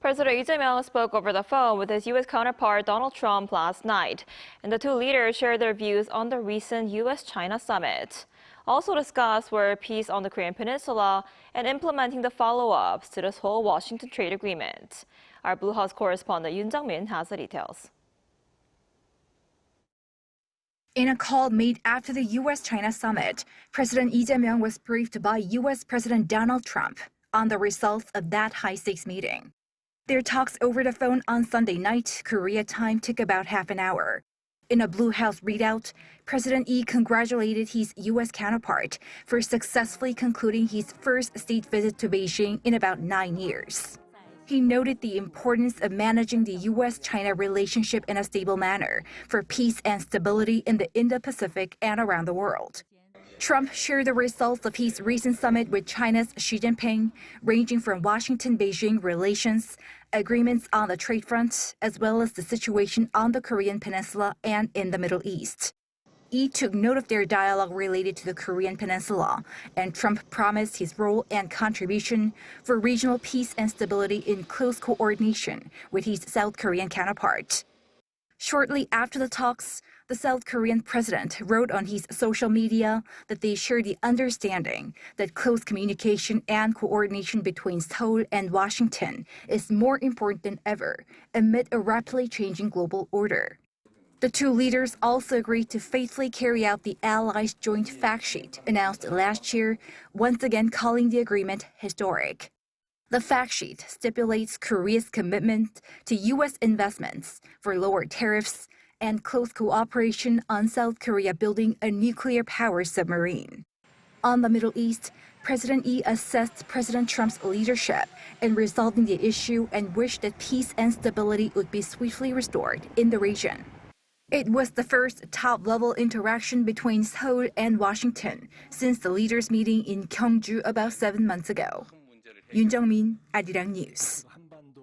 President Lee Jae Myung spoke over the phone with his U.S. counterpart Donald Trump last night, and the two leaders shared their views on the recent U.S. China summit. Also discussed were peace on the Korean peninsula and implementing the follow-ups to the Seoul-Washington trade agreement. Our Blue House correspondent Yoon Jung-min has the details. In a call made after the U.S. China summit, President Lee Jae Myung was briefed by U.S. President Donald Trump on the results of that high-stakes meeting. Their talks over the phone on Sunday night, Korea time, took about half an hour. In a Blue House readout, President Lee congratulated his U.S. counterpart for successfully concluding his first state visit to Beijing in about 9 years. He noted the importance of managing the U.S.-China relationship in a stable manner for peace and stability in the Indo-Pacific and around the world. Trump shared the results of his recent summit with China's Xi Jinping, ranging from Washington-Beijing relations, agreements on the trade front, as well as the situation on the Korean peninsula and in the Middle East. Lee took note of their dialogue related to the Korean peninsula, and Trump promised his role and contribution for regional peace and stability in close coordination with his South Korean counterpart. Shortly after the talks, the South Korean president wrote on his social media that they share the understanding that close communication and coordination between Seoul and Washington is more important than ever amid a rapidly changing global order. The two leaders also agreed to faithfully carry out the Allies' joint fact sheet announced last year, once again calling the agreement historic. The fact sheet stipulates Korea's commitment to U.S. investments for lower tariffs and close cooperation on South Korea building a nuclear-powered submarine. On the Middle East, President Lee assessed President Trump's leadership in resolving the issue and wished that peace and stability would be swiftly restored in the region. It was the first top-level interaction between Seoul and Washington since the leaders' meeting in Gyeongju about 7 months ago. Yoon Jung-min, ArirangNews.